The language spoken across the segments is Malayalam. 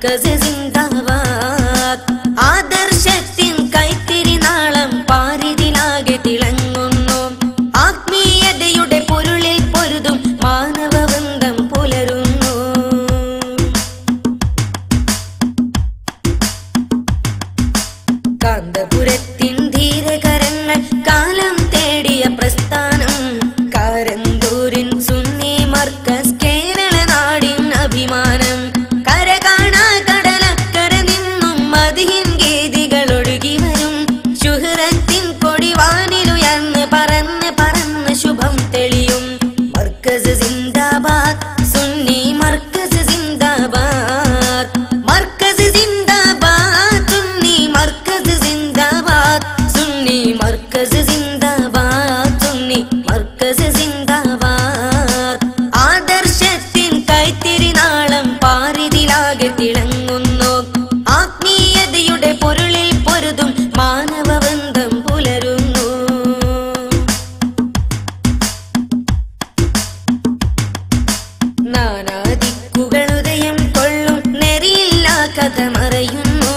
മർക്കസ് സിന്ദാബാദ്. ആദർശത്തിൻ കൈത്തിരി നാളം പാരിതിലാകെ തിളങ്ങുന്നു. ആത്മീയതയുടെ പൊരുളിൽ പൊരുതും മാനവവൃന്ദം പുലരുന്നു. കാന്തപുരത്തിൻ ധീരകരങ്ങൾ കാലം തേടിയ പ്രസ്ഥാനം. കാരന്തൂരിൻ സുന്നി മർക്കസ് കേരള നാടിൻ അഭിമാനം. കരകാണാ കടലക്കര നിന്നും മദിഹിൻ ഗീതികൾ ഒഴുകി വരും. ശുഹ്റത്തിൻ കൊടിവാനിലുയർന്ന് പറന്ന് പറന്ന് ശുഭം തെളിയും. മർക്കസ് സിന്ദാബാദ്, സുന്നി മർക്കസ് സിന്ദാബാദ്. മർക്കസ് സിന്ദാബാദ്, സുന്നി മർക്കസ് സിന്ദാബാദ്. സുന്നി മർക്കസ് സിന്ദാബാദ്, സുന്നി മർക്കസ് സിന്ദാബാദ്. ആദർശത്തിൻ കൈത്തിരി നാളം പാരിതിലാകെ തിളങ്ങുന്നു. ആത്മീയതയുടെ പൊരുളിൽ പൊരുതും മാനവവൃന്ദം പുലരുന്നു. നാനാദിക്കുകളുദയം കൊള്ളും നെറിയില്ലാ കഥ മറയുന്നു.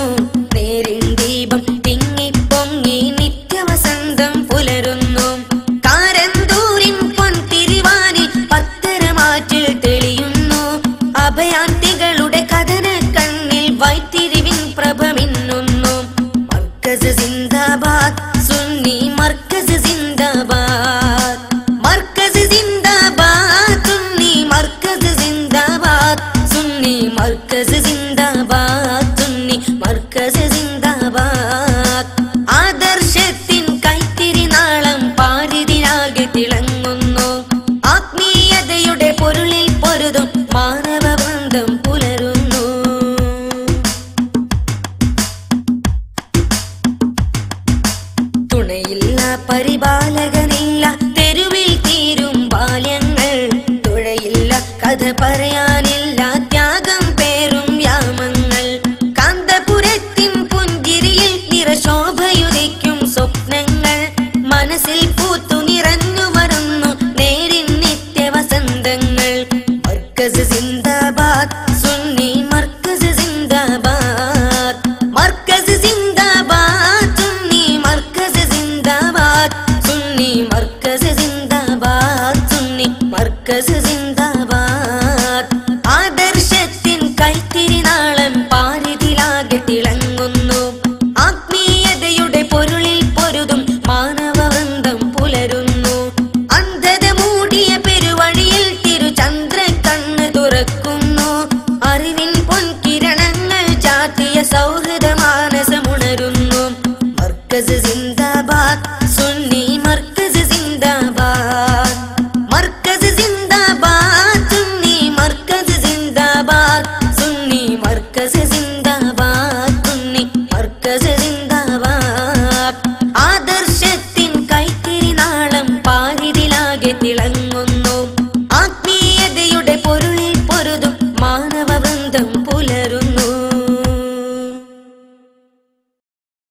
നേരിൻ ദീപം തിങ്ങിപ്പൊങ്ങി നിത്യവസന്തം പുലരുന്നു. കാരന്തൂരിൻ പൊൻതിരിവാനിൽ പത്തരമാറ്റിൽ തെളിയുന്നു. അഭയാർത്ഥികളുടെ കഥന കണ്ണിൽ വൈത്തിരിവിൻ പ്രഭ മിന്നുന്നു. മർക്കസ് സിന്ദാബാദ്, സുന്നി മർക്കസ് സിന്ദാബാദ്. മർക്കസ് സിന്ദാബാദ്, സുന്നി മർക്കസ് സിന്ദാബാദ്. സുന്നി മർക്കസ് സിന്ദാബാദ്.